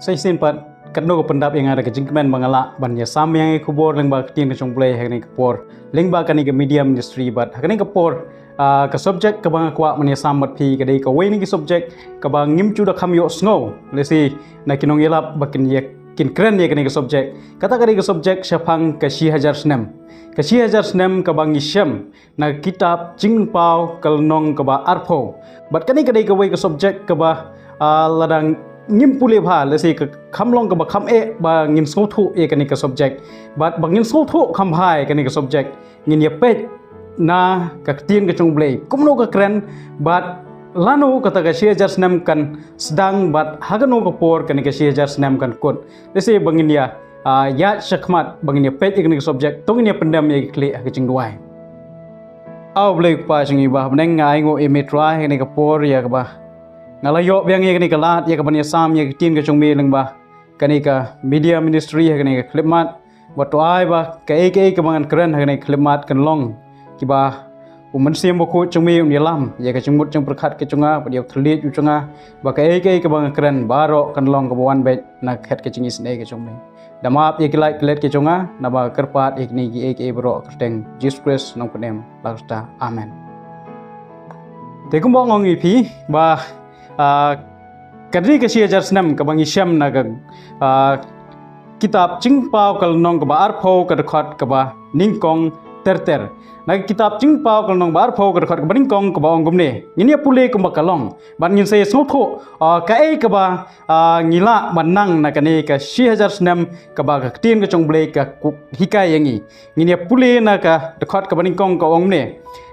Saya simpat kadno ko pendap yang ada kejingkemen mengelak banyak sam yang kubur lengba ketin ke congplay hakni kupor lengba kani ke media industry bat hakni kupor ke subjek ke bang kuat mania sambat pi ke dei ke way ni ke subjek ke bang ngimcu da kam yo snow lesi na kinong yelap bakin ye kin keren ye kani ke subjek kata kani ke subjek syapang ke 1006 ke 1006 ke bang isyam na kitab jingpau kalnong ke ba arpo bat kani ke dei ke way ke subjek ke ba ladang ngim pulih bha lesi ke kamlong ke bakam ba ngin sotu kani ke subjek bat bangin sotu kam hai kani ke subjek ngin ye pet na ka tin ke chungblei kumno ka kren bat lanu kata ka sia jar snam kan sedang bat hagano ka por kani ka sia jar snam kan kot lesi bangin ya ya syakmat bangin ya pet kani ke subjek tongin ya pendam ye kli ka chingduai au blei pa chingi ba beneng ngai ngo emetra kani ka por ya ka ba ngalayo biang ye kani kalat ye kabanya sam ye tin ke chungmi lengba kani ka media ministry ye kani ka klipmat watu ai ba ka ek kamangan keren kani klipmat kan long kiba uman siam boko chungmi yalam ye ka chungmut chung perkhat ke chunga dia thlit u chunga ba ka ek kamangan keren baro kan long ka bawan bet na khat ke chingis ne ke chungmi damap ye kilai klet ke chunga na ba kerpat ek ni ki ek bro kerteng Jesus Christ nong penem lasta amen te kumbo ngongi pi ba kadri ke sia jar snam ka bangi syam na ka kitab jingpau kal nong ka ba arpho ka dekat ka ba ningkong terter na kitab jingpau kal nong ba arpho ka dekat ka ba ningkong ka ba ongum ne ngin ya pule ka ba kalong ban ngin saya snotho ka ka ba ngila banang na ka ne ka sia jar snam ka ba ka tin ka chongble ka hikai yangi ngin ya pule na ka dekat ka ba ningkong ka ongum ne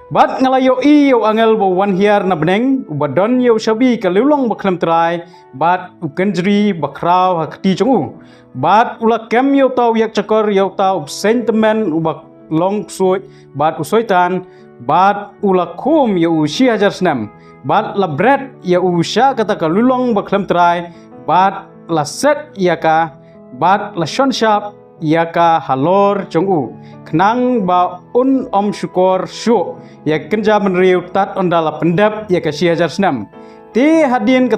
bat ngalayo iyo angel bo wan hiar na beneng ubadon yo shabi ka lulong baklam trai bat ukenjri bakraw hakti chungu bat ula kem yo taw yak chakor yo taw sentiment ubak long suit bat usoitan bat ula kum yo usia jarsnam bat la bread ya usha kata ka lulong baklam trai bat la set yaka bat la shonshap yaka halor chungu kenang ba om syukur syu ya kenja menriu tat ondala pendap ya ka 1006 ti hadin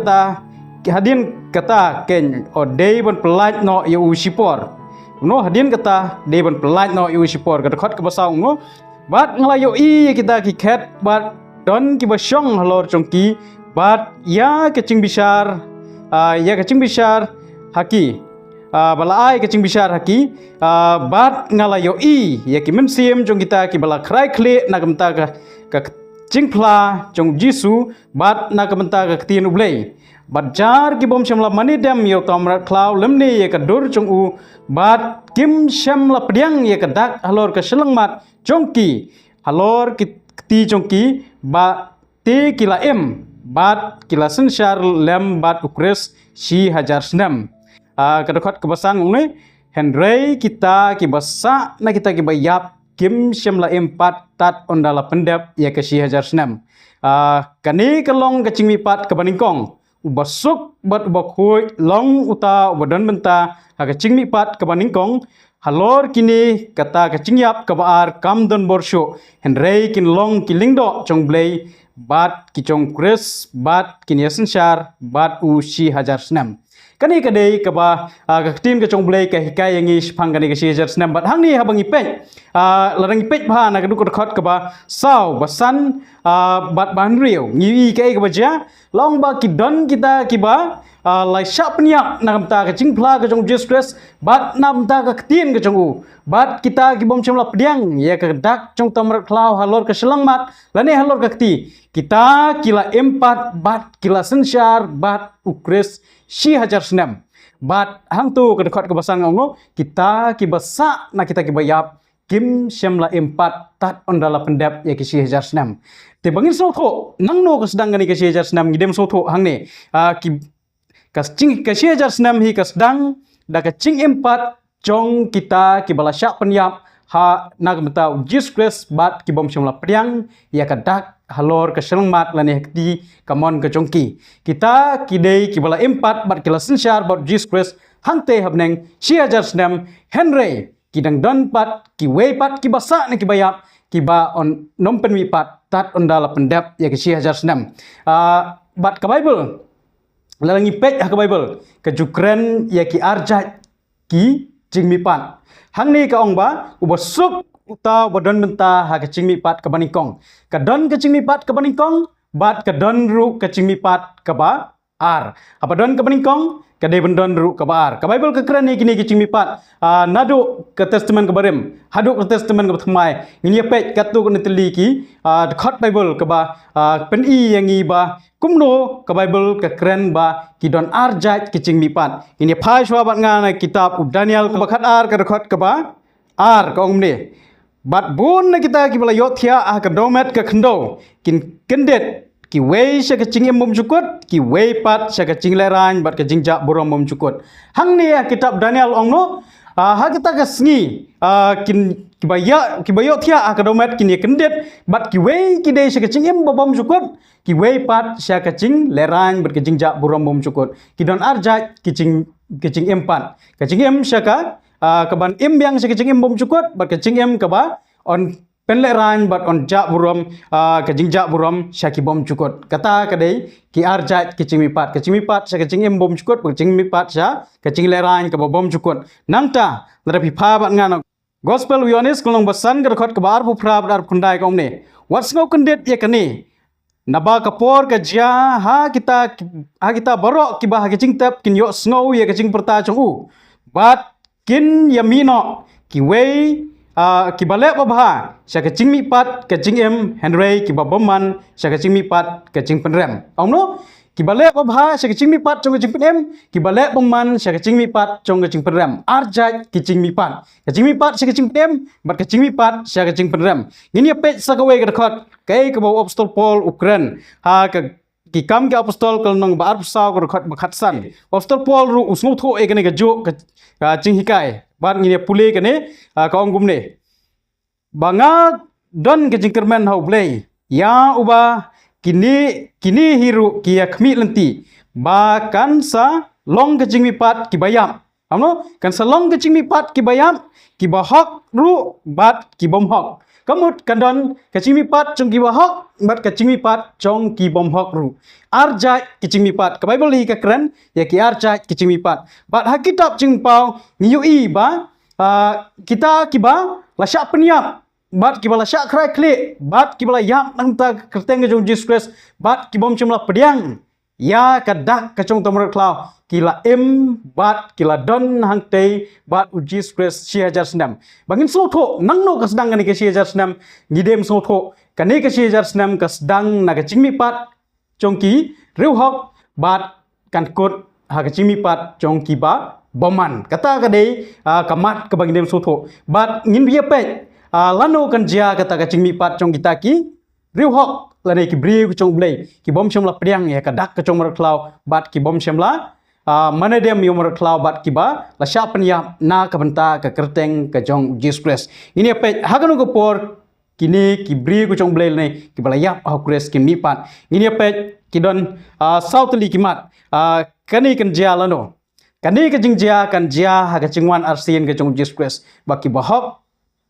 kata ken odei ban pelaj no ya usipor no hadin kata dei ban pelaj no ya usipor ka khot ka basau no bat ngalayo i kita ki khet bat don ki basyong halor chongki bat ya kecing bisar haki balai kecing bisar haki bat ngalayo i ya ki mensim jong kita ki bala krai kle na kamta ka cingpla jong jisu bat na kamta ka tin ublei bat jar ki bom shamla mani dam yo tamra klau lemne ya ka dur jong u bat kim shamla pediang ya ka dak halor ka selengmat jongki halor ki ti jongki ba ti kila bat kila sensyar lem bat ukres si hajar senam kedekot kebasan ngune Henry kita kibasa na kita kibayap kim syamla empat tat ondala pendap ya ke 1006 kani kelong kecing mipat ke baningkong ubasuk bat ubakhui long uta ubadon benta kecing mipat ke baningkong halor kini kata kecing yap ke baar kamdon borsho Henry kin long kilingdo chong blei bat kicong kres bat kiniasen syar bat u 1006 kani kadai ka ba ka tim ka chongblei ka hikai yangi phang kani ka sijar snam bat hang ni habang ipek larang ipek bha na ka du khot ka ba sau basan bat ban riu ngi ka ba ja long ba ki don kita ki ba lai shap niak na kamta ka chingpla ka chong Jesus Christ bat nam ta ka tin ka chong u bat kita ki bom chamla pdiang ya ka dak chong tamrat klau halor ka selangmat lane halor ka kti kita kila empat bat kila sensyar bat ukres 1006 bat hang tu ke dekat ke basang ngau kita ki basa na kita ki bayap kim syamla empat tat ondala pendap ya ki 1006 te bangin sotho nang no ka sedang ni ki 1006 ngidem sotho hang ne ki kascing ka 1006 hi ka sedang da ka cing empat jong kita ki balasya penyap ha nak betau Jesus Christ bat ki bom syamla priang ya ka dak halor ke selengmat lani hekti kamon ke chongki kita kidei kibala empat bat kila sensyar bat Jesus Christ hante habneng 1006 Henry kidang don pat ki wei pat ki basa ne ki bayap ki ba on nompen wi pat tat ondala pendap ya ke 1006 bat ka Bible lalangi pej ke Bible ke jukren ya ki arjat ki jingmi pat hang ni ka ong ba ubasuk uta badon benta ha ke jingmi pat ke baningkong ka don ke jingmi pat ke baningkong bat ke don ru ke jingmi pat ke ba ar apa don ke baningkong ke de bendon ru ke ba ar ka Bible ke kren ni kini ke jingmi pat nadu ke testament ke barem hadu ke testament ke thmai ngini pej katu ke neteli ki khot Bible ke ba pen i yang i ba kumno ke Bible ke keren ba kidon arjat kicing mipat ini phai shwa bat ngana kitab Daniel ke bakhat ar ke rekhot ke ba ar ka ong ne bat bun na kita ki bala yothia ke domet ke khndo kin kendet ki wei sha ke cing mum cukut ki wei pat sha ke cing leran bat ke jingja burom mum cukut hang ni kitab Daniel ong no ha kita ke sngi kin kibaya thia ke domet kin kendet bat ki wei ki de sha ke cing bom cukut ki wei pat sha kacing lerang berkecing jak burom bom cukut ki don arjat kicing empat kacing em sha ka ban em yang sha kacing bom cukut bat kacing em ka ba on pen lerang bat on jak burom kacing jak burom sha ki bom cukut kata kadai ki arjat kicing mipat sha kacing em bom cukut kacing mipat sha kacing lerang ka bom cukut nangta larapi pha bat ngana gospel wionis kolong basan ka khot ka bar pu phra dar khundai ka omne what's go kendet ye kani naba kapor ke jia ha kita borok ki bah kecing tap kin yo snow ya kecing perta chung u bat kin yamino ki wei ki balek babha sya kecing mi pat kecing em henry ki babaman sya kecing mi pat kecing penrem omno ki balek babha sya kecing mi pat chung kecing penem ki balek baman sya kecing mi pat chung kecing penrem arjat kecing mi pat sya kecing penem bat kecing mi pat sya kecing penrem ini pej sakawe ke dekat kai ke bawa apostol Paul Ukran ha ke ki kam ke apostol kal nong bar pusau ke dekat bakhatsan apostol Paul ru usngu tho e kene ke jo ke ching hikai bat ngine pule kene ka ongum ne banga don ke jingkermen hau blei ya uba kini hiru ki yakmi lenti ba kan sa long ke jingmi pat ki bayam amno kan sa long ke jingmi pat ki bayam ki bahok ru bat ki bom hok kamut kandon kacing mipat chong ki bahok bat kacing mipat chong ki bom hok ru arjat kacing mipat ka Bible hi ka keren ya ki arjat kacing mipat bat ha kitab jing pau ngiu i ba kita ki ba la syak peniap bat ki bala syak krai klik bat ki bala yap nang ta kerteng jong Jesus Christ bat ki bom chumla pediang ya kadak kacong tomor klau kila em bat kila don hang tei bat Jesus Christ 2006 bangin sotho nangno ka sedang ni ke 2006 ngidem sotho kani ke 2006 ka sedang na ka chingmi pat chongki riu hok bat kan kot ha ka chingmi pat chongki ba boman kata ka dei kamat ka bangin dem sotho bat ngin bia pe lano kan jia kata ka chingmi pat chong kita ki riu hok lane ki briu chong blei ki bom chomla priang ya kadak ka chong mar klau bat ki bom chomla mana dia miumur klau bat kiba la sya penya na ka benta ka kerteng ka jong Jesus Christ ini apa haganu ko por kini ki bri ko jong blel ne ki bala yap ha Christ ki mipat ini apa ki don south li kimat kani kan jia lano kani ka jing jia kan jia ha ka chingwan arsian ka jong Jesus Christ ba ki bahok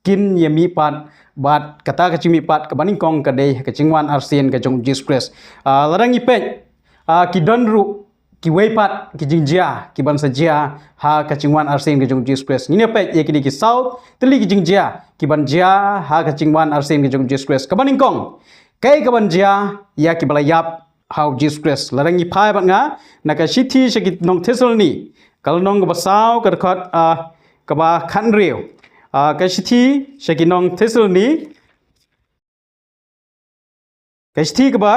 kin ye mipat bat kata ka ching mipat ka baning kong ka dei ka chingwan arsian ka jong Jesus Christ larang ipet ki don ru ki weipat ki jingjia ki bansa jia ha ka chingwan arsen ke jong Jesus Christ ni pe ye ki south teli ki jingjia ki ban jia ha ka chingwan arsen ke jong Jesus Christ ka baning kong kai ka ban jia ya ki bala yap how Jesus Christ larang ni phai bat nga na ka city se ki nong Thessaloni kal nong ka basau ka khot ka ba khan riu ka city se ki nong Thessaloni ka city ka ba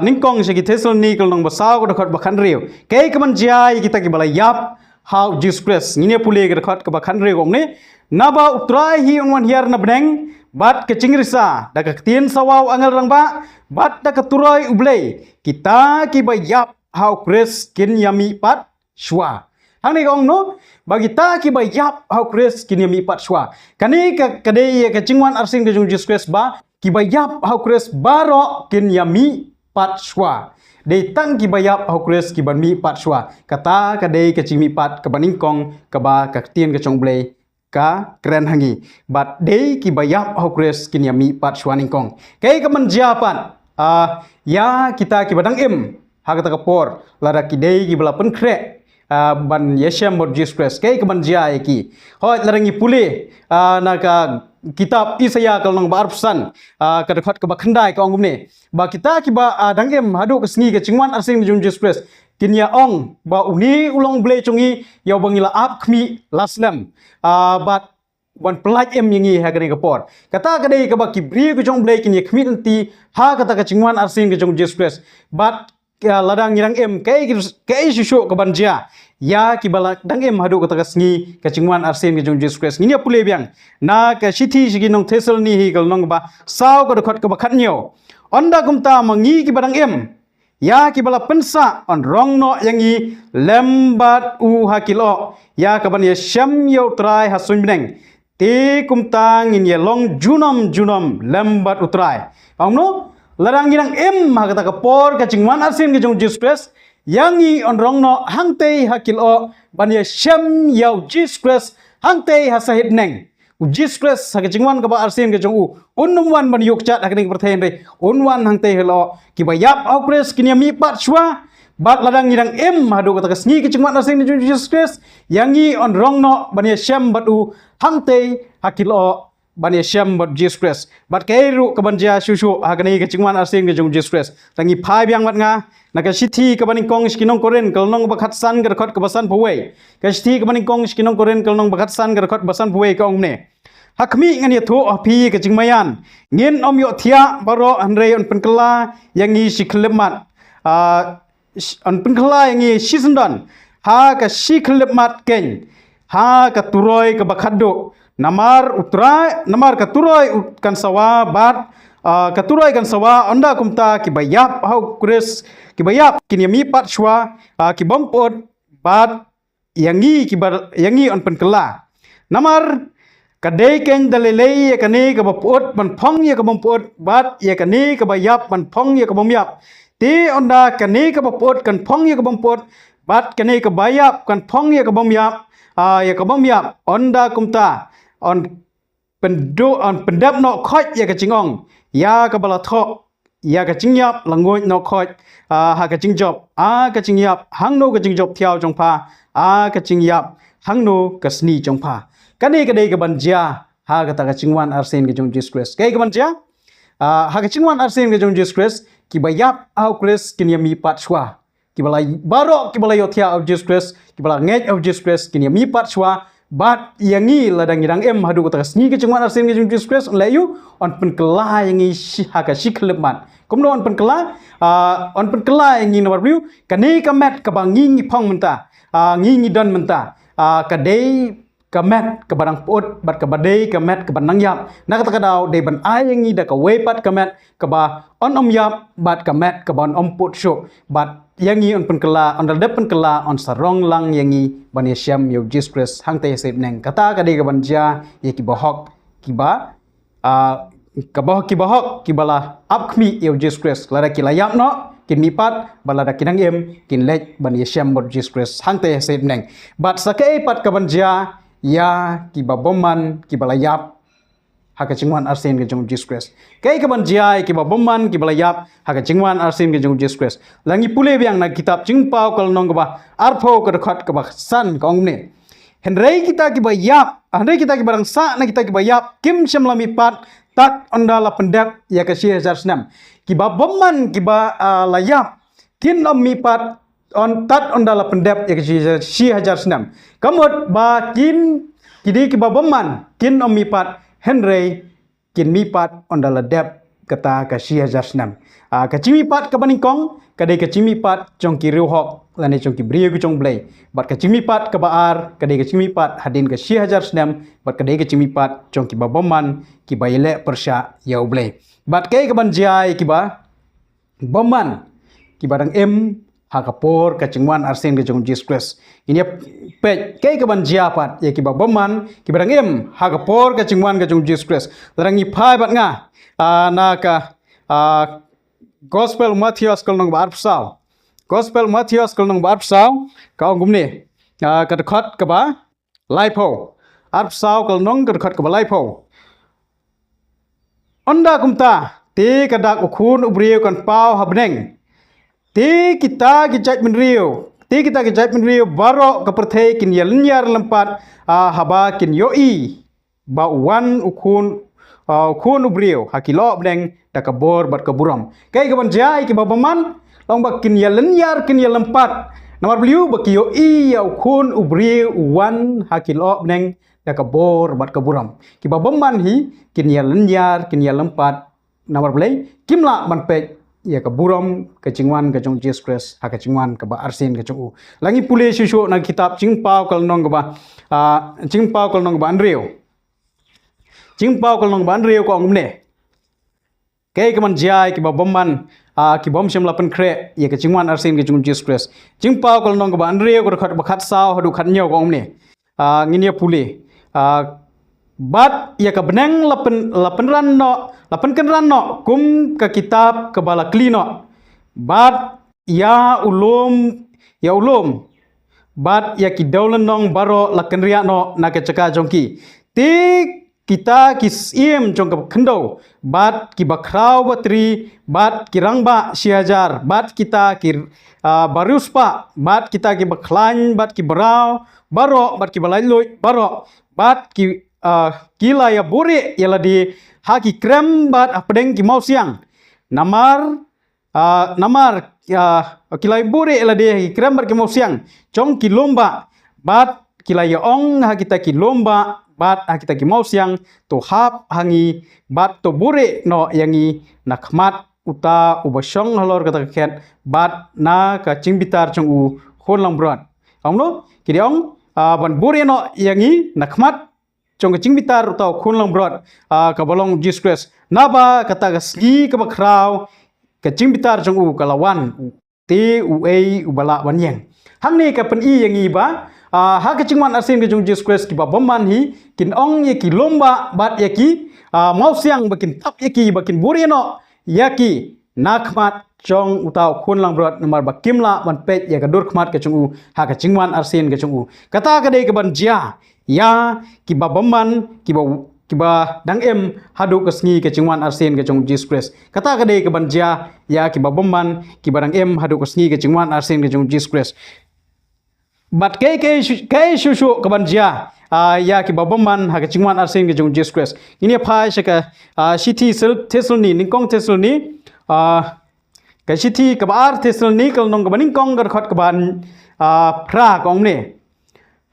ningkong se ki Thessaloni kal nong basau ka khot ba khan riu kai ka ban jia kita ki bala yap how Jesus Christ ngine pule ka khot ka ba khan riu omne naba utrai hi onwan hiar na bneng bat ke cingrisa da ka tien sawaw angal rang ba bat da ka turai ublei kita ki ba yap how Christ kin yami pat shwa hang ni ong no bagi ta ki ba yap how Christ kin yami pat shwa kani ka kade ka chingwan arsing ke Jesus Christ ba ki ba yap how Christ baro kin yami pat shwa de tang ki ba yap how Christ ki ban mi pat shwa kata kade ka chingmi pat ka baningkong ka ba ka tien ka chong blei ka keren hangi bat dei ki bayap how Christ kin yami pat shwaning kong kai ka man japan ya kita ki badang em hak ta kapor lara ki dei ki bala pen kre ban yeshem bot Jesus Christ ke ban jia ki hoi larangi pule na ka kitab Isaya kalnong ba arpsan ka dekat ke ba khandai ka ongumne ba kita ki ba dangem hadu ke sengi ke cingwan arsing jung Jesus Christ kinya ong ba uni ulong ble chungi yaw bangila ap khmi laslam bat wan pelaj yangi ha kani kapor kata kadai ka ba kibri ku jong ble kini khmi nanti ha kata ka cingwan arsing ke jung Jesus Christ bat ladang ngirang kai susu ke banjia ya ki bala dangem hadu kata ka sengi ka cingwan arsing ke jung Jesus Christ nginya pule biang na ka sithi sigi nong thesal ni hi kal nong ba saw ka dekat ka ba khatnyo onda kumta mangi ki badang ya ki bala pensa on rong no yangi lembat u hakilo ya kaban ya syam yo trai hasun bineng ti kumtang in ye long junam lembat utrai amno larang girang kata ka por ka cingwan asin ke jong Jesus Christ yangi on rong no hangte hakilo ban ya syam yo Jesus Christ hangte hasahid neng Jesus Christ sa kecingwan ka ba arsin ke jong unwan ban yok chat akning perthen re unwan hang te helo ki ba yap au Christ kinya mi pat shwa bat ladang ngirang hadu kata kesni kecingwan arsin ke jong Jesus Christ yangi on rong no ban ya syam batu hang te hakilo ban ya syam bat Jesus Christ bat kairu ka ban ja shushu akning kecingwan arsin ke jong Jesus Christ tangi phai biang mat nga naka sithi ka baning kong skinong koren kalnong bakhat san gar khot ka basan phuwei ka sithi ka baning kong skinong koren kalnong bakhat san gar khot basan phuwei ka ongne hakmi ngani thu api ka jingmayan ngin om yo thia baro anre on penkela yangi siklemat on penkela yangi sisundan ha ka siklemat ken ha ka turoi ka bakhado namar ka turoi kan sawa bat ka turoi kan sawa onda kumta ki bayap hau kures ki bayap kini mi pat shwa ki bompot bat yangi on penkela namar kadai ken dalilei ya kani ka bapot man phong ya ka bompot bat ya kani ka bayap man phong ya ka bomyap ti onda kani ka bapot kan phong ya ka bompot bat kani ka bayap kan phong ya ka bomyap ya ka bomyap onda kumta on pendap no khoj ya ka chingong ya ka bala tho ya ka chingyap langoi no khoj ha ka chingjop ka chingyap hangno ka chingjop thiao jongpha ka chingyap hangno ka sni jongpha kani kadai ka banjia ha kata ka cingwan arsen ke jong Jesus Christ kai ka banjia ha ka cingwan arsen ke jong Jesus Christ ki bayap au Christ kinya mi pat shwa ki balai baro ki balai yothia of Jesus Christ ki bala ngej of Jesus Christ kinya mi pat shwa bat yangi ladang irang hadu kata sni ke cingwan arsen ke jong Jesus Christ on layu on penkela yangi ha ka siklemat komno on penkela yangi nomor view kani ka met ka bangi phong menta ngi don menta kadai kamet ke barang pot bat ke badai kamet ke banang yap nak kata kadau de ban ayangi da ka wepat kamet ke ba on om yap bat kamet ke ban om pot sho bat yangi on penkela on dal penkela on sarong lang yangi ban yasham yo Jesus Christ hang te sep neng kata ka de ke banja ye ki bahok ki ba ki bahok ki bala apkhmi yo Jesus Christ lara ki layap no kin mipat balada kinang kin lej ban yasham bot Jesus Christ hang te sep neng bat sakai pat ka banja ya ki baboman ki balayap ha ka cingwan arsen ke jong Jesus Christ kai ka ban jai ki baboman ki balayap ha ka cingwan arsen ke jong Jesus Christ langi pule biang na kitab jingpau kal nong ba arpho ka khot ka ba san ka ongne henrei kita ki bayap henrei kita ki barang sa na kita ki bayap kim syam lami pat tak ondala pendap ya ka 1006 ki baboman ki ba layap kin om mi pat on tat ondala pendap ya si hajar senam kamot ba kin kidi ki babaman kin om mipat henrei kin mipat ondala dep kata ka si hajar senam ka cimipat ka baningkong kadai ka cimipat jong ki riuhok lane jong ki brio ki jong blai bat ka cimipat ka baar kadai ka cimipat hadin ka si hajar senam bat kadai ka cimipat jong ki babaman ki baile persya yau blai bat kai ka banjai ki ba baman ki barang hakapor ka cingwan arsen ke jong Jesus Christ ini pej kai ka ban jiapat ya ki babaman ki barang hakapor ka cingwan ka jong Jesus Christ larangi phai bat nga na ka gospel Matthew kal nong bar psau gospel Matthew kal nong bar psau ka ngumne ka dekat ka ba laipo arpsau kal nong ka dekat ka ba laipo onda kumta te ka dak ukhun ubriu kan pau habneng Ti kita gijat menriu. Ti kita gijat menriu barok ke perthai kin yalnyar lempat haba kin yoi. Ba wan ukun ukun ubriu hakilo bneng dakabor bat kaburam. Kai kaban jai ki babaman long ba kin yalnyar kin yalempat. Nomor beliau baki yoi ya ukun ubriu wan hakilo bneng dakabor bat kaburam. Ki babaman hi kin yalnyar kin yalempat. Nomor belai kimla banpej ya ke buram ke cingwan ke jong Jesus Christ ha ke cingwan ke ba arsin ke jong u langi pule susu na kitab cingpau kal nong ke ba cingpau kal nong ba andreu cingpau kal nong ba andreu ko ngne ke man jai ke ba bomman ki bom sem lapan kre ya ke cingwan arsin ke jong Jesus Christ cingpau kal nong ke ba andreu ko khat ba khat sao hadu khat nyau ko ngne nginia pule bat ya ke beneng lapan ran no kum ke kitab ke bala klino bat ya ulum bat ya ki daulan nong baro lakan ria no na ke caka jongki ti kita kisim jong ke kendo bat ki bakrau batri bat ki rangba siajar bat kita ki baruspa bat kita ki baklan bat ki berau baro bat ki balai baro bat ki kila ya buri ya di haki krem bat apdeng ki mau siang namar kila buri ya di haki krem bat ki mau siang cong ki lomba bat kila ya ong hakita ki lomba bat hakita ki mau siang to hap hangi bat to buri no yangi nakmat uta ubasong halor kata ket bat na ka cingbitar cong u khon lang brot onglo kidi ong ban buri no yangi nakmat cong kecing bitar atau kunlang brot kabalong Jesus Christ naba kata kasgi kabakrau kecing bitar cong u kalawan ti uei ubala banyeng hang ni kapen i yang iba ha kecing wan asin ke cong Jesus Christ ki babaman hi kin ong ye ki lomba bat ye ki mau siang bakin tap ye ki bakin burino yaki nakmat cong utau kunlang brot nomor bakimla ban pet ya kadur khmat ke cong u ha kecing wan asin ke cong u kata kadai ke ban jia ya kiba baman kiba dang em hadu kesngi ke cingwan arsin ke cong Jesus Christ kata kade ke banja ya kiba baman kiba dang em hadu kesngi ke cingwan arsin ke cong Jesus Christ bat ke susu ke banja ya kiba baman ha ke cingwan arsin ke cong Jesus Christ ini phai saka city Thessaloni ningkong Thessaloni ke city ke bar Thessaloni kal nong ke ningkong gar khat ke ban pra kong ne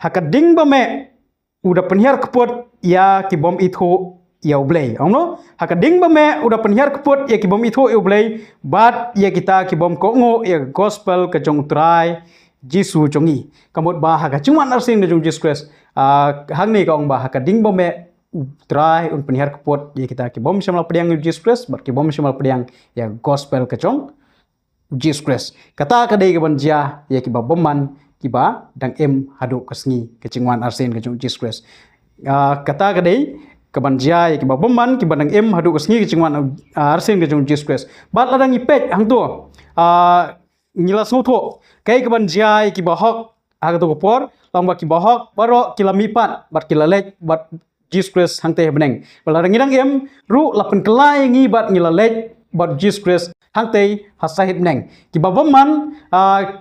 hakading ba me udah penhiar keput ya ki bom itu ya ublay omno hakading ba me udah penhiar keput ya ki bom itu ya ublay bat ya kita ki bom kongo ya gospel ke jong trai Jisu jongi kamut ba ha ka cuman arsin ke jong Jesus Christ hang ni kong ba hakading ba me trai un penhiar keput ya kita ki bom semal pediang Jesus Christ bat ki bom semal pediang ya gospel ke jong Jesus Christ kata kadai ke banja ya ki ba boman kiba dang em hadu kesngi kecingwan arsen ke Jesus Christ kata kadai kebanjai kiba boman kiba dang em hadu kesngi kecingwan arsen ke Jesus Christ bat ladang ipet hang tu ngilas ngoto kai kebanjai kiba hok aga to por lamba kiba hok baro kilamipat bat kilalek bat Jesus Christ hang teh beneng baladang ngidang em ru lapen kelai ngi bat ngilalek bat Jesus Christ hang tei hasahit neng kiba boman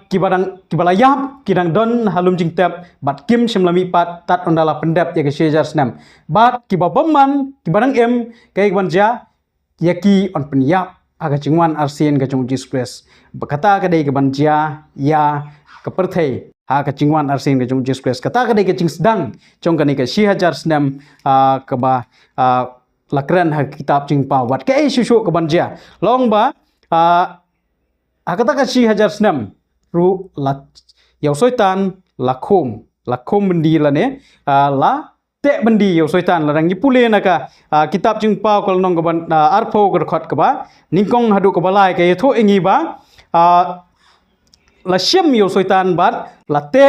kiba layap kidang don halum jingtep bat kim semlami pat tat ondala pendap ya ke sejar senam bat kiba boman kiba dang em kai banja yaki on penyap aga cingwan arsin ke jong Jesus Christ berkata kadai ke banja ya ke perthai ha ke cingwan arsin ke jong Jesus Christ kata kadai ke cing sedang jong kani ke sejar senam ke ba lakran ha kitab cingpa wat ke susu ke banja long ba kata kasih hajar senam ru la yaw soitan lakum bendi la ne la te bendi yaw soitan la rang pule naka kitab jingpa kol nong ban arpo ger khot ka ba ningkong hadu ka balai ke tho ingi ba la syam yaw soitan bat la te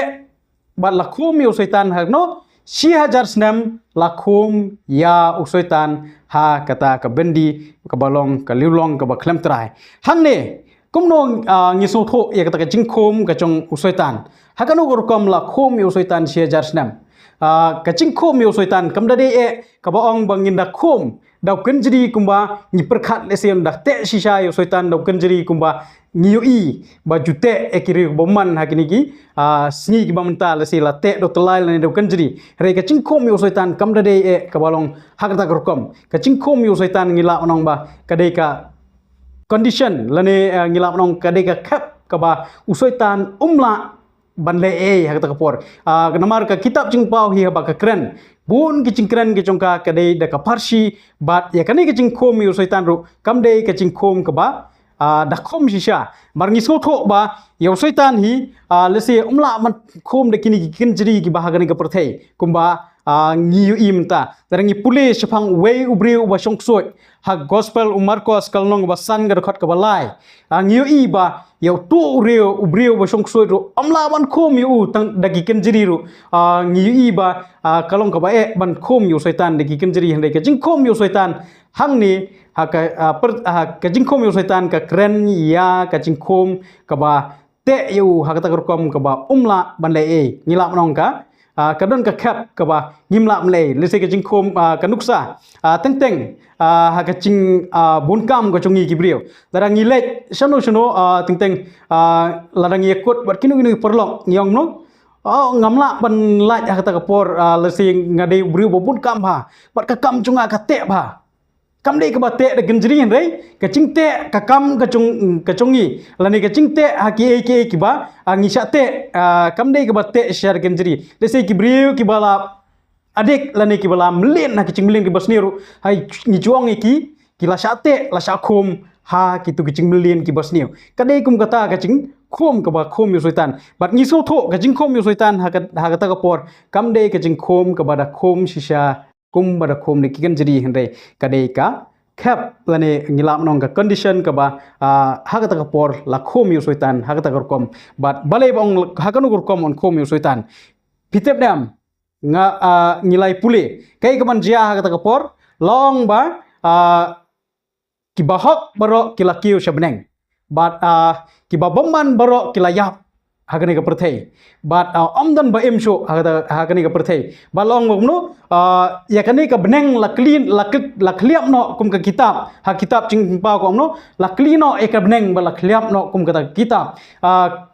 bat lakum yaw soitan hagno si hajar senam lakum ya usoitan ha kata ka bendi ka balong ka liulong ka ba klem trai hang ne kumno ngiso tho ya kata ka jingkhom ka chong usoitan hakano gor kom la khom usoitan si hajar senam ka jingkhom usoitan kamda de e ka ba ong bangin da khom daukan jadi kumba ni perkat lesen dah te sisa yo soitan daukan jadi kumba ngiui baju te ekiri boman hakini ki sngi ki bamenta lesi la te do telai la daukan jadi re ka cingkom yo soitan kam dade e kabalong hakata korkom ka cingkom yo soitan ngila onong ba kadai ka condition lane ngila onong kadai ka cap ka ba usoitan umla banle e hakata kapor namar ka kitab cingpau hi ba ka kren bun ki cingkren ki congka kadai da ka parsi bat ya kani ki cingkom yo soitan ru kam dei ka cingkom ka ba dah kom sisa mar ngisol tho ba yo soitan hi lese umla man kom de kini kin jeri ki bahagan ka perthei kumba ngiu imta tarangi pule shapang we ubreu ba songsoi ha gospel Marcos kalnong ba san ga khat ka balai ngiu i ba yo tu ubreu ba songsoi ro amla man kom yu tang dagi kin jeri ru ngiu i ba kalong ka ba e ban kom yo soitan dagi kin jeri hande ka jing kom yo soitan hang ni ka jingkom yo setan ka kren ya ka jingkom ka ba te yu ha ka korkom ka ba umla banle e ngila nong ka don ka khap ka ba ngimla mle lese ka jingkom ka nuksa teng ha ka jing bunkam ka chungi gibriu darang ngilek shano teng ladang yakut bat kinu perlok nyong no ngamla ban laj ha ka por lese ngade briu bobun kam ha bat ka kam chunga ka te ba kam dei ka bate de genjri hen rei ka cingte ka kam ka chungi lani ka cingte ha ki ba ngisha te kam dei ka bate share genjri dese ki briu ki bala adik lani ki bala mlin ha ki cingmlin ki basniru hai ngijuang ki la shate la shakhom ha ki tu ki cingmlin ki basniu ka dei kum kata ka cing khom ka ba khom yo soitan bat ngiso tho ka cing khom yo soitan ha ka ta ka por kam dei ka cing khom ka ba da khom shisha kum pada kum ni kikan jadi henry kadai ka cap lane ngilam nong ka condition ka ba hakata ka por la khom yu soitan hakata ka kom but balai bang hakanu ka kom on khom yu soitan pitep dam nga ngilai pule kai ka man jia hakata ka por long ba ki bahok baro kilakiu shabneng but ki babamman baro kilayap hakani ka perthei but amdan ba emsho hakani ka perthei balong ngomno yakani ka beneng la kliap no kum ka kitab ha kitab ching pa ko no la klino e ka beneng ba la kliap no kum ka kitab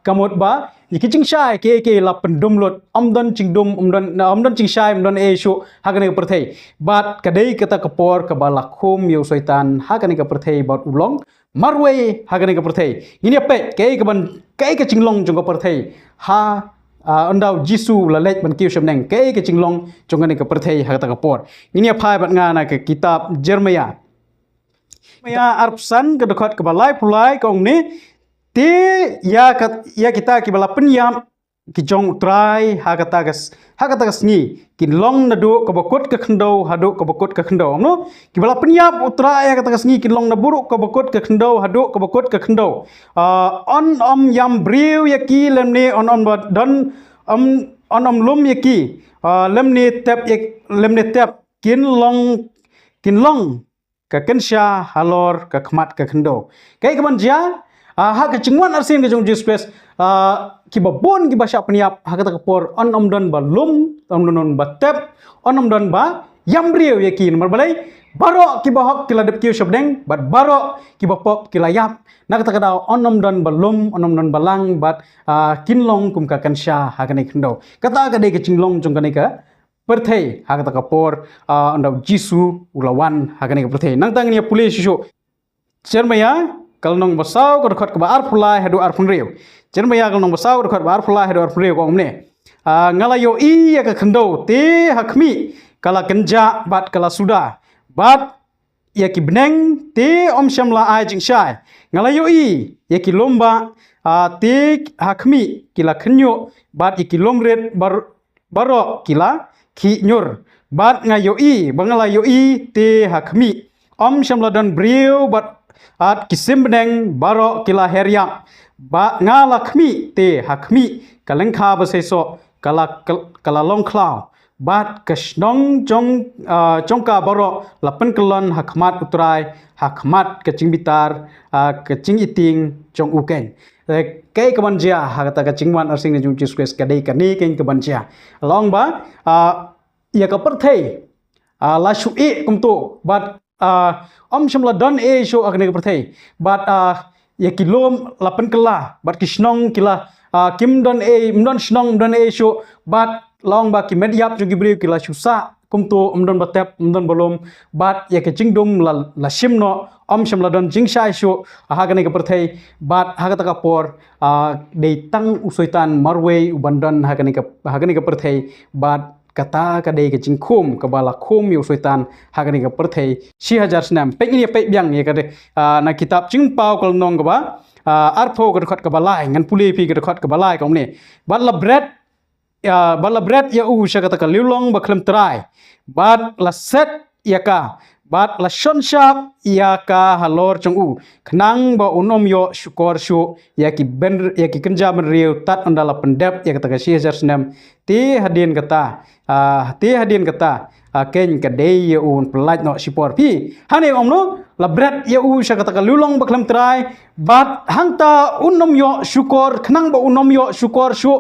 kamot ba yikiching shai ke la pendum lot amdan chingdum amdan ching shai amdan e sho hakani ka perthei but kadai kata kapor ka bala khom yo soitan hakani ka perthei but ulong marwe hakani ka perthei ini pe kai ka cinglong jong ka perthei ha andau jisu la lek ban kiu shamneng kai ka cinglong jong ka ni ka perthei ha ta ka por ini phai bat nga na ka kitab Jeremia arpsan ka dekat ka balai pulai kong ni te ya kita ki bala penyam ki jong trai ha kata gas ni ki long na do ka bakut ka khandau hado ka bakut ka khandau no ki bala penyap utrai ha kata gas ni ki long na buruk ka bakut ka khandau hado ka bakut ka khandau on yam briu ya ki lemne on don on lum ya ki lemne tap kin long ka kensha halor ka khmat ka khandau kai ka man ja ha ka chingwan arsin ka jong Jesus ki babon ki basya peniap ha kata kapor on don ba lum on ba tep on don ba yambriu yakin mar balai baro ki bahok ki ladep ki shabdeng bat baro ki bapop ki layap na kata kata on don ba lum on don balang bat kinlong kum ka kansha ha kanai khndo kata ka dei ka chinglong jong kanai ka perthei ha kata kapor ondau jisu ulawan ha kanai ka perthei nang tang ni pulis shu Jeremia kalnong basau ko dekat ke bar pulai hadu arpun riu Jeremia kalnong basau ko dekat bar pulai hadu arpun riu ko omne ngalayo i ya ka khndo te hakmi kala kenja bat kala suda bat ya ki beneng te om shamla ai jing shai ngalayo i ya ki lomba te hakmi kila khnyo bat ki lomret baro kila ki nyur bat ngayo i bangalayo i te hakmi om shamla dan briu bat at kisim beneng baro kila heriam ba ngalakmi te hakmi kalengkha baseso kala long klau bat kasnong jongka baro lapen kelon hakmat utrai hakmat kecing bitar kecing iting jong ukeng kai kabanjia hakata kecingwan arsing jong Jesus kadai kani keng kabanjia long ba ya ka perthei la shui kumtu bat om shamla don show agne ka perthei but ya kilom lapan kala but kishnong kila kim don mdon shnong don show but long ba ki medyap ju gibri kila shusa kumtu mdon batep mdon bolom but ya ke jingdum la shimno om shamla don jingsha show ha ka perthei but ha ka por de tang usoitan marway ubandon ha ka perthei but kata kadai ke jingkum ke bala kum yu soitan hagani ke perthei 6000 snam pe ini pe biang ye kade na kitab jingpau kal nong ke ba arpho ke khot ke balai ngan puli pi ke khot ke balai kom ni bala bread ya u sha kata ka liulong ba khlem trai bat la set ya ka bat la shon shap ya ka halor chung u khnang ba unom yo syukor syu ya ki kenja ben riu tat andala pendep ya kata ka 6000 snam ti hadin kata ken kadai ya un pelaj no sipor pi hane omno la bread ya u sha kata ka lulong ba khlem trai bat hangta unom yo syukor khnang ba unom yo syukor syu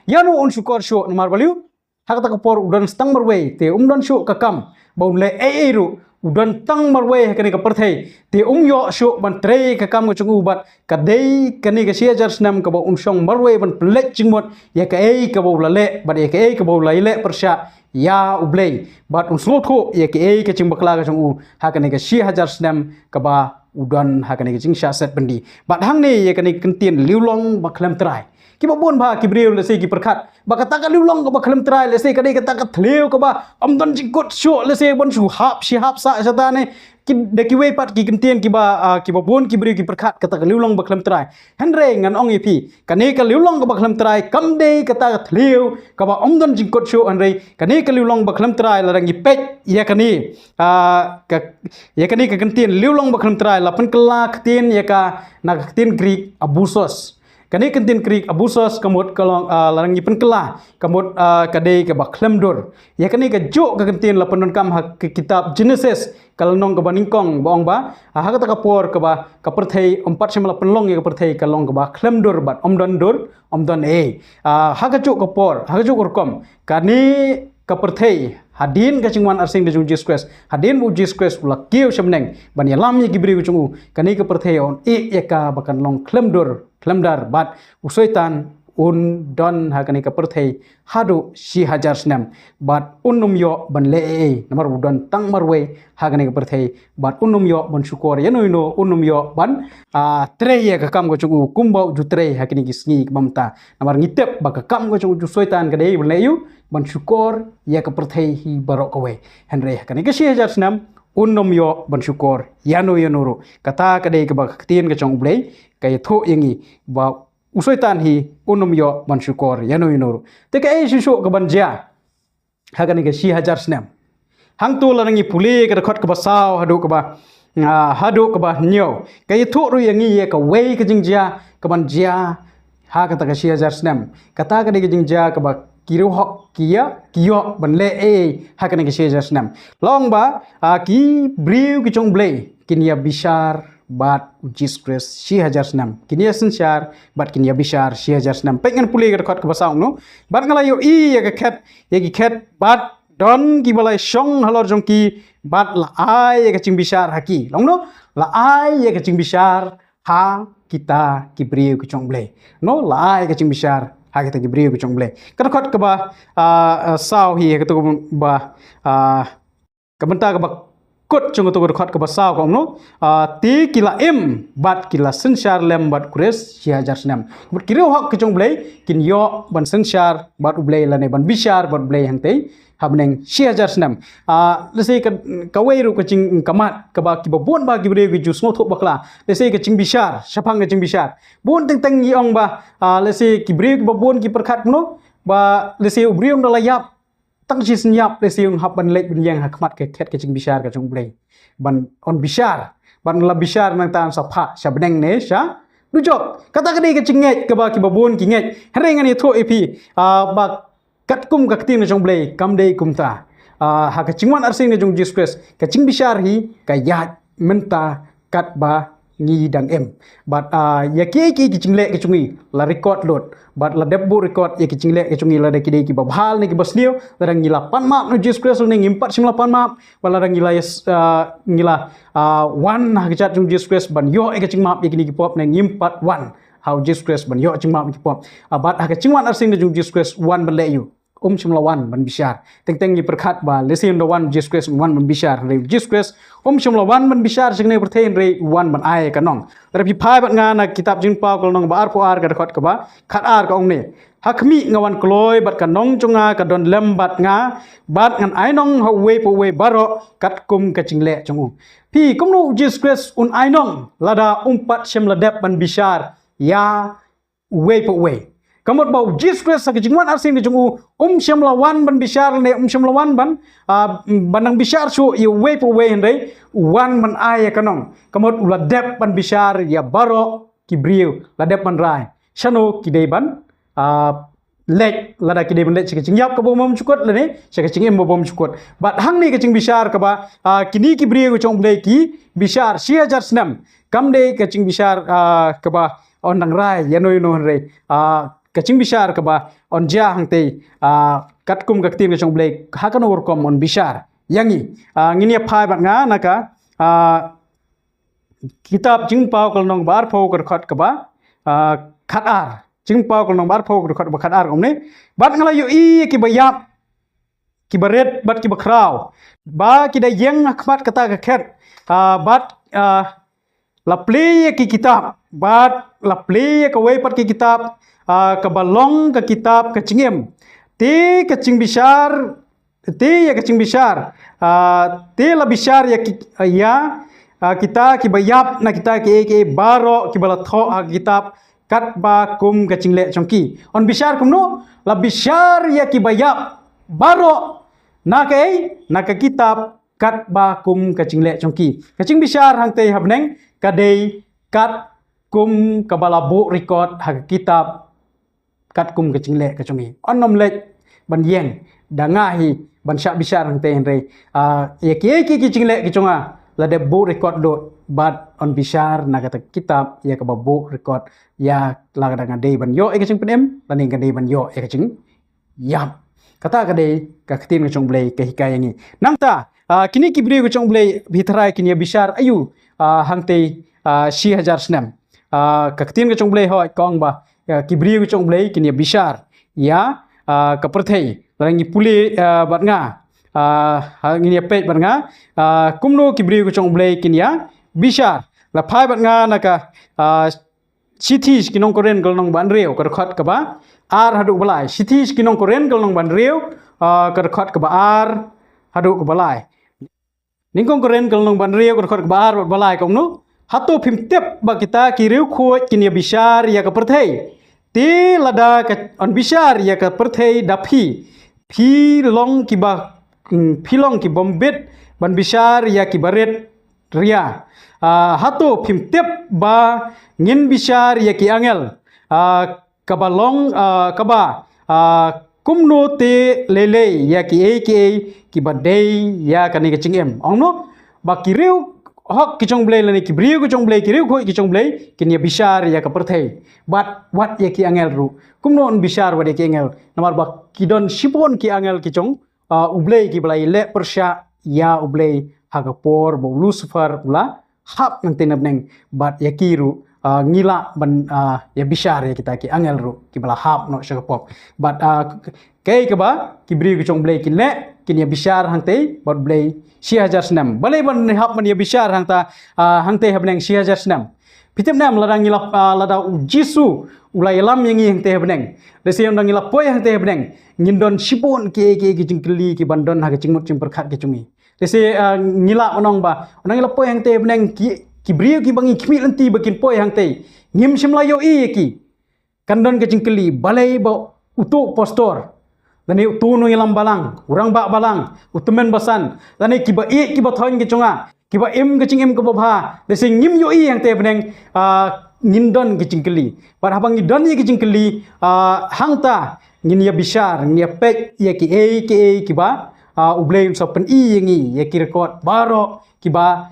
yanu un syukor syu nomar baliu hakata ka por udan stang marway te umdan syu kakam baun le ru udan tang marway kani ka perthei te yo syu ban trei kakam ko chungu bat kadai kani ka 6000 snam ka ba song marway ban plek chingmot ya ka ka ba la le bat ya ka ba la le persya ya ublei bat slot ko ya ka ching bakla ka chungu hakani ka 6000 snam ka ba udan hakani ka ching sha set bandi bat hang ni ya kani kentien liulong baklam trai ki babon ba ki breu lese ki perkhat ba kata ka liulong ka ba khlem trai lese kadai kata ka thleu ka ba amdan jingkot syo lese bon su hap sa satane ki de ki we pat ki kentien ki babon ki breu ki perkhat kata ka liulong ba khlem trai henre ngan ong ipi kane ka liulong ka ba khlem trai kam de kata ka thleu ka ba amdan jingkot syo henre kane ka liulong ba khlem trai la rangi pek ya kani ka kentien liulong ba khlem trai la pen kala kentien ya ka na kentien Greek abusos kani kentin krik abusos kamut kalong larangi penkela kamut kadai ke baklemdor ya kani ke juk ke kentin la penon kam ke kitab Genesis kalong ke baningkong baong ba ha kata kapor ke ba ka perthei 4 semla penlong ya ke perthei kalong ke ba klemdor bat omdon ha ka juk kapor ha ka juk urkom kani ka perthei hadin ka chingwan arsing de Jesus Christ hadin bu Jesus Christ ula kiu semneng ban ya lam ye gibri chungu kani ka perthei on ya ka bakan long klemdar bat usoitan un don hakani ka perthei hadu 6000 snam bat unum yo ban le nomor udon tang marwe hakani ka perthei bat unum yo ban syukor yanoino unum yo ban trei ya ka kam go chungu kumbau ju trei hakini kisngi mamta nomor ngitep ba ka kam go chungu usoitan ka dei ban le yu ban syukor ya ka perthei hi barok kowe henre hakani ka 6000 snam unum yo ban syukor yanoro kata ka dei ka ba ktien ka chong blei kay tho yangi ba usoitan hi unum yo ban syukor yanoinoro te ka susu ka banja hagani ka 6000 snam hang tu lanangi puli ka khot ka basau hadu ka ba nyo kay tho ru yangi ka wei ka jingja ka banja ha kata ka 6000 snam kata ka de jingja ka ba kiru hok kiyo ban le hakani ka 6000 snam long ba ki briu ki chong blei kinia bishar bat Jesus Christ 6000 snam kinia sensyar bat kinia bishar 6000 snam pengen puli ka khot ka basang no bat ngalayo ya ka khet bat don ki balai song halor jong ki bat la ai ya ka ching bishar haki long no la ai ya ka ching bishar ha kita ki briu ki chong blei no la ai ka ching bishar ha kita ki briu ki chong blei ka khot ka ba sau hi ka to ba ka benta ka ba kot chung to khot ka basau kong no ti kila bat kila sensyar lem bat kures 6000 snam but kiro hok ki chung blei kin yo ban sensyar bat ublei lane ban bishar bat blei hangtei habneng 6000 snam lese ka weiru ka ching kamat ka ba ki babon ba ki bre ki ju smo thok bakla lese ka ching bishar sapang ka ching bishar bon teng yi ong ba lese ki bre ki babon ki perkhat no ba lese ubrium dalayap tang chi senyap le siung hap ban lek bin yang hakmat ke khet ke ching bishar ka chung blei ban on bishar ban la bishar nang tan sa pha sha beneng ne sha du jok kata ka dei ke ching nget ka ba ki babon ki nget hereng ani tho epi ba kat kum ka tin chung blei kam dei kum ta ha ka chingwan arsing ne chung Jesus Christ ka ching bishar hi ka ya menta kat ba ngi dang em but ya ki jingle ke chungi la record load but la debbu record ya ki jingle ke chungi la de ki babhal ni ki basnio la dang ngila pan map no Jesus Christ ni ngimpat simla pan map wala dang ngila ngila one ha ki chat chung Jesus Christ ban yo ke ching map ya ki pop ni ngimpat one how Jesus Christ ban yo ching map ki pop but ha ke ching wan arsing de chung Jesus Christ one ban le you Shimla wan ban bishar teng ni perkhat ba lesin do wan Jesus Christ wan ban bishar re Jesus Christ Shimla wan ban bishar jingne perthen re wan ban ai kanong tapi phai bat nga na kitab jing pa ko nong ba ar po ar ka khot ka ba khat ar ka ong ne hakmi ngawan kloi bat ka nong chunga ka don lem bat nga bat ngan ai nong ho we po we baro kat kum ka chingle chungu pi kum no Jesus Christ un ai nong lada umpat shimla dep ban bishar ya we po we Kamot bau Jesus Christ sa kejingwan arsing di jungu shimla wan ban bishar ne shimla wan ban banang bishar su you way for way hende wan ban ay kanong kamot ula dep ban bishar ya baro kibriu la dep ban rai shano kidei ban lek lada kidei ban lek kejing yap ka bom chukot le ne kejing em bom chukot bat hang ni kejing bishar ka ba kini kibriu chong blei ki bishar 6000 snam kamde kejing bishar ka ba ondang rai yanoi no re kacing bishar ka ba on ja hangte katkum ka tim chong blek hakan urkom on bishar yangi ngini phai bat nga naka kitab jing pau kal nong bar phau kar khat ka ba khatar jing pau kal nong bar phau kar khat ba khatar omne bat ngala yu I ki bayap ki baret bat ki bakraw ba ki da yeng khmat kata ka khet bat la play ki kitab bat la play ka way pat ki kitab kabalong ka kitab kacingem te kacing bishar te ya kacing bishar te la bishar ya kita ki bayap na kita ke baro ki bala tho kitab kat ba kum kacing le chongki on bishar kum no la bishar ya ki bayap baro na ka kitab kat ba kum kacing le chongki kacing bishar hang te habneng kadei kat kum kabala bu record ha kitab kat kum kecing lek kecungi onom lek ban yeng dangahi ban syak bishar hang te henre ya ki kecing lek kecunga la de bu record do bat on bishar na kata kitab ya ka bu record ya la kadang ade ban yo kecing penem laning kade ban yo kecing yap kata kade ka ketin kecung blei ke hikayat ni nangta kini kibri kecung blei bithrai kini bishar ayu hang te 6000 snam ka ketin kecung blei hoi kong ba kibri kecong blei kini bishar ya kaperthei rangi puli bat nga ngini pet bat nga kumno kibri kecong blei kini ya bishar la phai bat nga naka sithi kinong koren golnong ban reu kar khat ka ba ar hadu balai sithi kinong koren golnong ban reu kar khat ka ba ar hadu ka balai ningkong koren golnong ban reu kar khat ka ba ar balai kongno hatu phim tep ba kita kiriu khoi kini bishar ya kaperthei te lada on bishar ya ka perthei dapi phi long ki ba philong ki bombet ban bishar ya ki baret ria hatu phim tep ba ngin bishar ya ki angel kabalong kaba kumno te lele ya ki ki badei ya kani ka chingem ongno ba kiriu hok kicong blei lani kibriu kicong blei kiriu khoi kicong blei kinia bishar ya ka perthei but what ya ki angel ru kumno on bishar wa de ki angel namar ba kidon shipon ki angel kicong ublei ki blai le persya ya ublei hagapor bo lucifer la hap nang tenab neng but ya kiru ngila ban ya bishar ya kita ki angel ru ki bala hap no shagapop but kay ka ba kibriu kicong blei ki le kinia bishar hang tei bot blei 6000 snam balai ban hap man ya bishar hang te habneng 6000 snam pitem nam ladang ngila lada jisu ulai lam yangi hang te habneng desiam dang ngila poi hang te habneng ngindon sipon ke jingkeli ki bandon ha cingmut cing perkhat ke cungi desi ngila onong ba onang ngila poi hang te habneng ki brio ki bangi khmi lanti bakin poi hang te ngim simlayo ki kandon ke cingkeli balai ba utuk postor Lani tunu ilam balang, urang bak balang, utumen basan. Lani kiba thoin ke chunga, kiba kecing ke babha. Desi ngim yo yang te beneng ngindon ke cingkeli. Par habang ngindon ye ke cingkeli hangta ngin ya bishar, ngin ya pek ya ki kiba ublei so pen yangi ya ki record baro kiba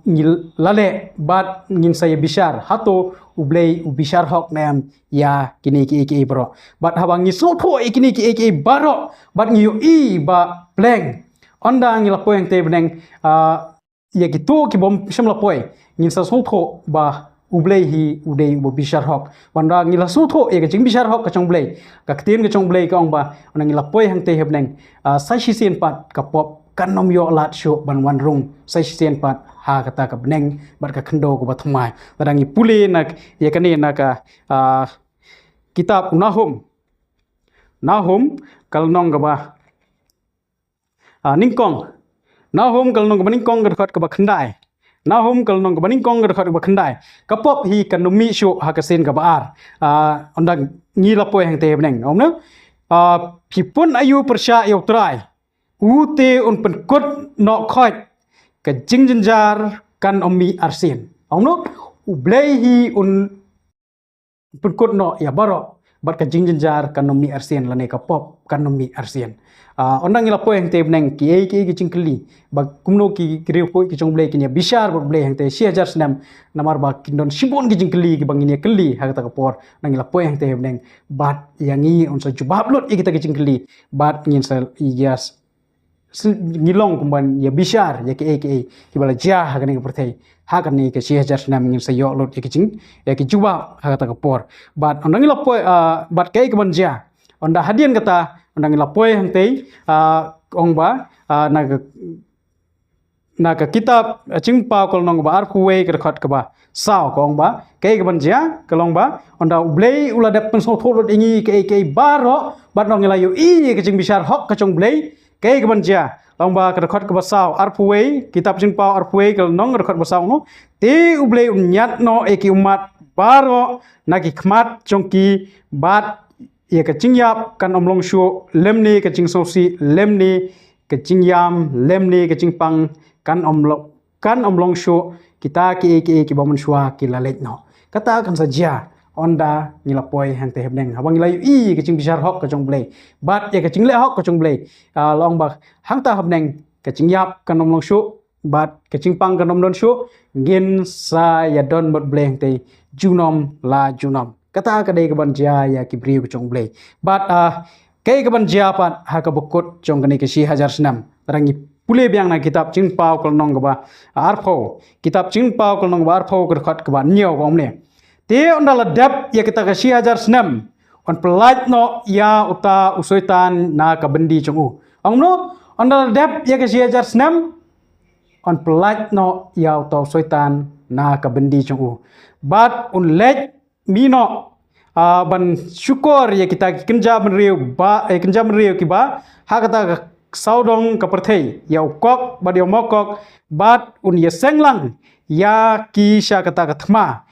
ngil lale bat ngin saya bishar hato ublei ubishar hok nem ya kini ki bro bat habang ngi sopo kini ki baro bat ngi i ba pleng onda ngi lapo yang te beneng ya gitu ki bom sham lapo ngin sa sopo ba ublei hi udei ubishar hok wanda ngi la sopo ka jing bishar hok ka chong blei ka ktin ka chong blei ka ong ba ona ngi lapo yang te beneng sa shi sin pat ka pop kan nom yo lat sho ban wan rung sai sien pat ha kata ka beneng bat ka khendo ko bathmai tadangi puli nak ye kani nak kitab Nahum kalnong ka ba ningkong Nahum kalnong ka ningkong ka ba khandai Nahum kalnong ka ningkong ka ba khandai kapop hi kanumi sho ha ka sen ka ba ar ondang ngilapo hang te beneng omno pipun ayu persya yo trai ute un penkut no khoi ka jingjenjar kan omi arsin ongno ublehi un penkut no ya baro bat ka jingjenjar kan omi arsin lane ka pop kan omi arsin ondang ila po yang te neng ki jingkeli ba kumno ki kriu po ki chongble ki nya bishar bot ble yang te 6000 nam namar ba kindon sibon ki jingkeli ki bangini keli ha ka por nang ila po yang te neng bat yangi on sa jubab lot kita ki jingkeli bat ngin sa yes ngilong kumban ya bishar ya ki bala jah ha kani pertai ha kani ke 6000 nam ngin sayo lot ya ki juba ha kata kapor bat ondang lapoy bat kai kumban jah onda hadian kata ondang lapoy hangtei ongba naga kitab cingpa kol nong ba ar kuwe ke khot ka ba sao kong ba kai kumban jah kalong ba onda blei uladap pensol tholot ingi ke baro bat nong layu ke jing bishar hok ka chong blei kai kumban jah lomba kedekat ke basau arpuei kitab cingpau arpuei kalau nong kedekat basau no te ublei unyat no eki umat baro nagi khmat chongki bat ye kecing-yap kan omlong shu lemni kecing sosi lemni kecing yam lemni kecing pang kan omlong shu kita ki bamun shua ki lalet no kata kan saja onda ngilapoi hang te hebneng habang ngilayu kecing bishar hok kecong blei bat ya kecing le hok kecong blei long bak hang ta hebneng kecing yap kanom long shu bat kecing pang kanom don shu ngin sa ya don bot blei hang te junom kata kadai ke ban ja ya ki briu kecong blei bat kai ke ban ja pat ha ka bokot chong kani ke 1000 senam rangi pule biang na kitab cingpau kol nong ba arpho kitab cingpau kol nong ba arpho ke khat ke ban nyo kom ne te ondala dap ya kita kasih ajar senam on pelat no ya uta usoitan na kabendi chongu ongno ondala dap ya kasih ajar senam on pelat no ya uta usoitan na kabendi chongu bat un lej mino ban syukur ya kita kenja menriu ki ba ha kata saudong kaperthei ya ukok ba dia mokok bat un ya senglang ya ki sya kata kathma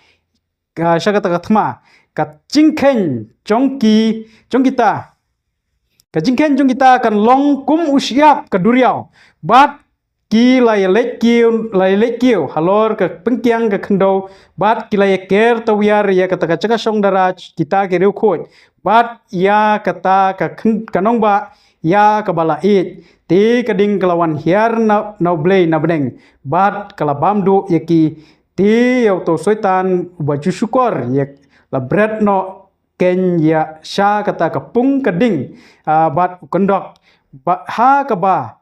syakata kathma ka jingken jongki jongkita ka jingken jongkita kan long kum usiap ka duriau bat ki lai lekkiu halor ka pengkiang ka khendo bat ki lai ker tawyar ya kata ka chaka song dara kita ke riu khoi bat ya kata ka kanong ba ya ka bala it te kading kelawan hiar na blei na beneng bat kala bamdu yaki ti auto soitan baju syukur ya la bread no ken ya sha kata kapung keding bat kendok ha ka ba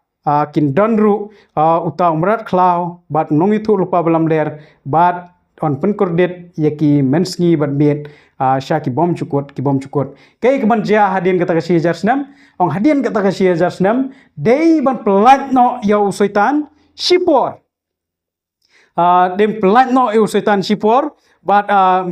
kin donru uta umrat klau bat nong itu lupa belam ler bat on pen kordet yaki mensngi bat bet sha ki bom cukut kai keban ja hadian kata ka 1000 ong hadian kata ka 1000 dei ban pelat no ya soitan sipor dem pelat no eu setan sipor bat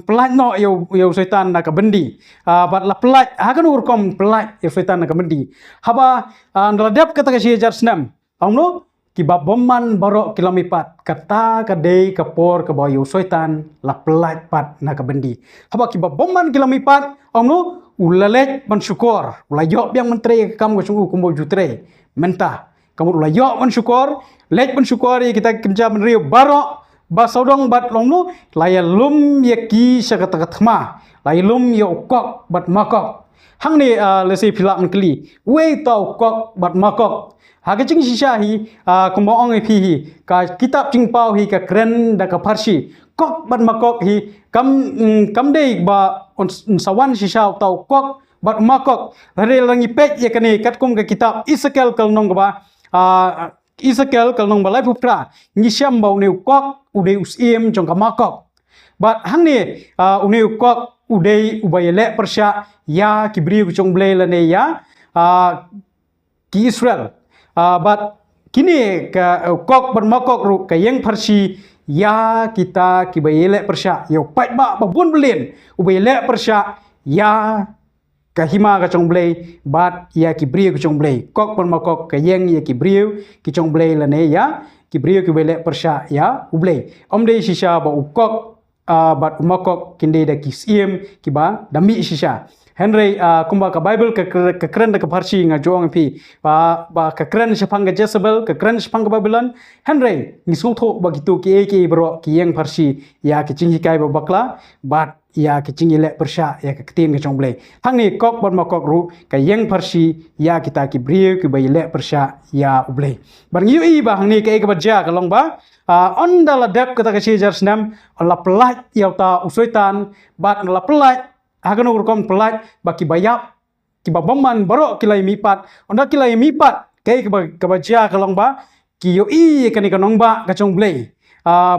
pelat no eu setan na kabendi bat la pelat hakan urkom pelat eu setan na kabendi haba radap kata ka 1000 amno ki babomman baro kilamipat kata kadei kapor ka bayu setan la pelat pat na kabendi haba ki babomman kilamipat amno ulalet mensyukur ulayok biang menteri kam ko sungu kumbo jutre mentah kamu ulayok mensyukur lek mensyukur kita kerja menriu baro basodong bat longnu laya lum yaki syakata kathma laya lum ya ukok bat makok hang ni lesi philap kli we tau kok bat makok ha ke ching shisha hi kumbaong hi hi ka kitab ching pau hi ka kren da ka parsi kok bat makok hi kam dei ba on sawan shisha tau kok bat makok re langi pek ye kani kat kum ka kitab Ezekiel kal nong ba Ezekiel kal nong ba lai phupra ni syam bau ne kok ude usiem jong ka makok bat hang ni une kok ude ubayele persya ya kibri kucong blay lane ya ki Israel but kini ka kok bermakok ru ka yang persi ya kita kibayele persya yo pai ba babun belen ubayele persya ya kahima ka chong blay but ya kibri kucong blay kok bermakok ka yang ya kibri kucong blay lane ya kibri kibayele persya ya ublay omde shisha ba ukok bat umakok kinde da kisiem kiba dami shisha Henry kumba ka Bible ka keren da ka parsi nga joang pi ba ka keren sepang ka Jezebel ka keren sepang ka Babylon Henry ngisung tho ba gitu ki bro ki yang parsi ya ki cing hikai ba bakla bat ya ki cing ile persya ya ka ketin ka chongblei hang ni kok bon makok ru ka yang parsi ya kita ki brio ki ba ile persya ya ublei bar ngiu i ba hang ni ka baja ka long ba on dala dep kata ka sijar snam la pelat ya ta usoitan bat la pelat hagan urukom pelat baki bayap ki babaman baro kilai mipat onda kilai mipat kai ka baja ka long ba ki yo i ka ni ka nong ba ka chongblei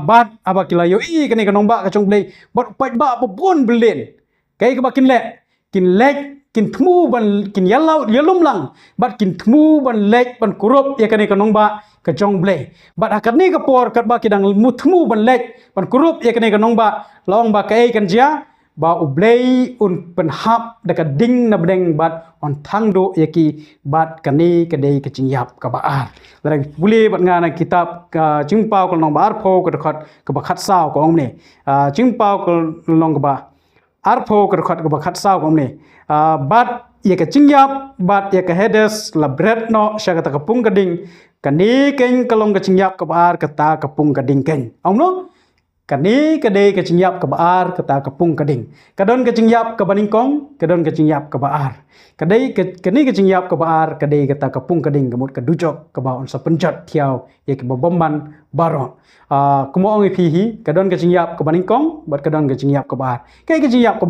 bat aba kilai yo i ka ni ka nong ba ka chongblei bat pai ba bon belen kai ka bakin lek kin thmu ban kin yalum lang bat kin thmu ban lek ban kurup ya ka ni ka nong ba ka chongblei bat akat ni ka por kat ba kidang muthmu ban lek ban kurup ya ka ni ka nong ba long ba kai kan jia ba ublei un penhap dekat ding na bedeng bat on thangdo yaki bat kani kadei ke cingyap ka baar larang bule bat ngana kitab ka jingpau ko nong bar pho ka dekat ka bakhat saw ko omne jingpau ko nong ba ar pho ka dekat ka bakhat saw ko omne bat ye ka cingyap bat ye ka hedes la bread no sya ka kapung kading kani ken kalong ka cingyap ka baar kata kapung kading ken omno kani kadai ka cingyap ka baar kata kapung kading kadon ka cingyap ka baningkong kadon ka cingyap ka baar kadai kani ka cingyap ka baar kadai kata kapung kading gamut ka dujok ka baon sa penjat thiau ye ka babamman baro kumo ong pihi kadon ka cingyap ka baningkong bat kadon ka cingyap ka baar kai ka cingyap ka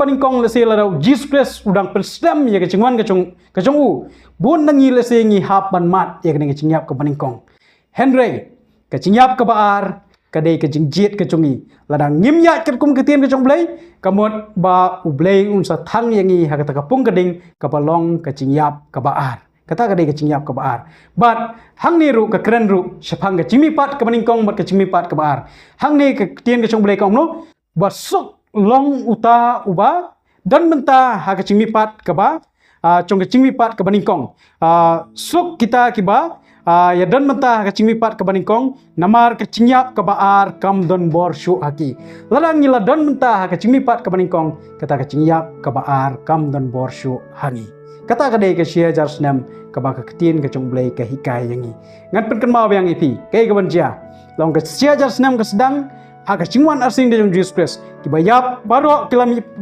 baningkong le se la dau Jesus Christ udang pensdam ye ka cingwan ka chung u bon nangi le se ngi hap ban mat ye ka ni ka cingyap ka baningkong Henry ka cingyap ka baar kadai ka jingjiet ka chungi ladang ngimya kat kum ketien ka chongblei kamot ba ublei unsa thang yangi hakata kapung kading kapalong ka cingyap ka baar kata kadai ka cingyap ka baar but hang ni ru ka keren ru sepang ka cingmi pat ka baningkong bat ka cingmi pat ka baar hang ni ka ketien ka chongblei ka no ba sok long uta uba dan menta ha ka cingmi pat ka ba chong ka cingmi pat ka baningkong sok kita kiba ya dan mentah ka cingmipat ka baningkong namar ka cingyap ka baar kam don bor syu haki lalang ngila don mentah ka cingmipat ka baningkong kata ka cingyap ka baar kam don bor syu hani kata ka dei ka sia jar snam ka ba ka ketin ka chongblei ka hikai yangi ngat pen kan mau yang ipi kai ka banjia long ka sia jar snam ka sedang ha ka cingwan arsing de Jesus Christ kibayap baro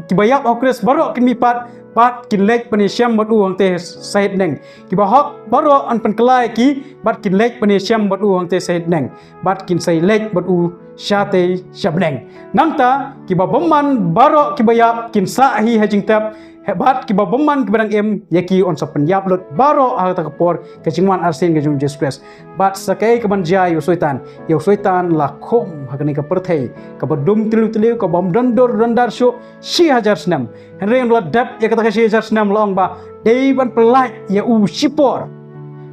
kibayap au Christ baro kimipat bat kin lek pani syam bat uang te sahid neng kiba hok baro an pen kelai ki bat kin lek pani syam bat uang te sahid neng bat kin sai lek bat u syate syabneng nangta kiba beman baro kibayap kin sahi hajing tap hebat kiba beman kibarang em yaki on sa penyap lot baro ha ta kapor ka cingwan arsin ka jung Jesus Christ bat sakai ka banja yo soitan la khom hakani ka perthai ka badum tilu ka bom dondor dondar syo 6000 snam henry la dap ya kata ka 6000 snam long ba dei ban pelai ya u sipor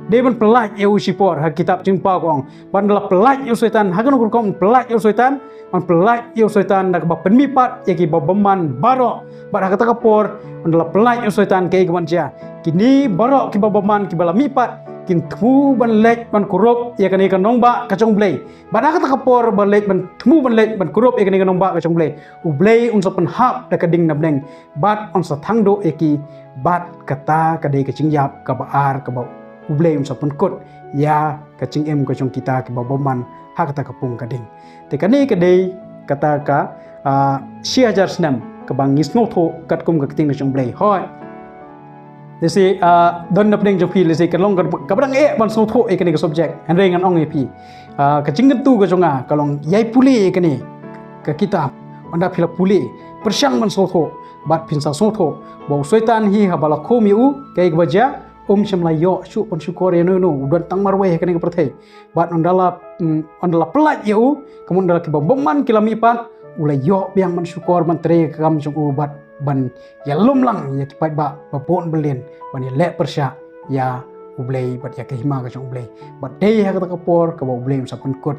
dei ban pelai ya u sipor ha kitab jingpa kong ban la pelai yo soitan hakan ukur kom pelai yo soitan on pelai yo soitan dak ba penmipat yaki ba beman baro bar kata kapor adalah pelai yo soitan kai kemancia kini baro ki babaman ki bala mipat kin thu ban lek ban kurup ya kani kan nongba ka chongblei bana kata kapor ban lek ban thu ban lek ban kurup ya kani kan nongba ka chongblei ublei unsa pen hap da kading na bleng bat on sa thangdo eki bat kata kadai ka cingyap ka baar ka ba ublei unsa pen kot ya ka cingem ka chong kita ki babaman ha kata kapung kading te kani kadai kata ka 6000 snam ka bang ngis no tho kat kum ka ting na chong blei hoi lesi don na pning jong pi lesi ka long ka bang ban so tho e ka ni ka subject an reng an ong e pi ka chingkan tu ka jonga ka long yai puli ka ni ka kitab anda phila puli persyang man so tho bat pinsa so tho bo soitan hi habala khomi u kai baja Shamlayo su pon syukore no udan tang marwe ka ni ka prathai bat ondala pelat yau kemun ondala ki bomman kilami pat ulai yo biang man syukor man tre kam jong ubat ban ya lumlang ya kipat ba babon belen ban ya le persya ya ublei bat ya kehima ka jong ublei bat dei ha ka kapor ka ublei sapun kot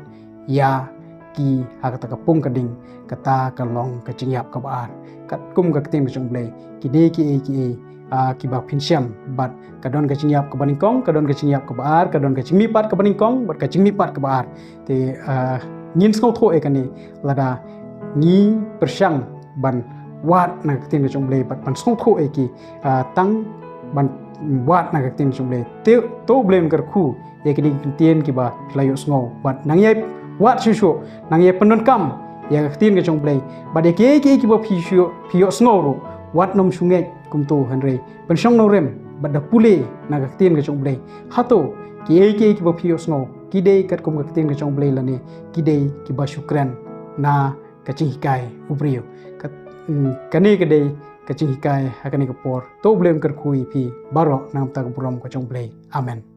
ya ki ha ka kapung kading kata kalong ka cingyap ka baar kat kum ka tim jong ublei ki de ki ki ba pinsyam bat kadon ka cingyap ka baningkong kadon ka cingyap ka baar kadon ka cingmi pat ka baningkong bat ka cingmi pat ka baar te ngin skau tho e kani lada ni persyang ban wat na ka tin jong blei bat ban skau tho e ki tang ban wat na ka tin jong blei te to blem kar khu ye kini tien ki ba layo sngo bat nang ye wat shu nang ye pendon kam ya ka tin ka jong blei bat ye ki ba phi sngo ro wat nom sungai kum tu hanre pensyong no rem bada pule na ka tin ka chong blei hato ki ba phi sngo ki de kat kum ka tin ka chong blei lani ki de ki ba syukran na ka ching hikai ubrio kat kani ka de ka ching hikai hakani ka por to blem kar khui phi baro nam ta ka buram ka chong blei amen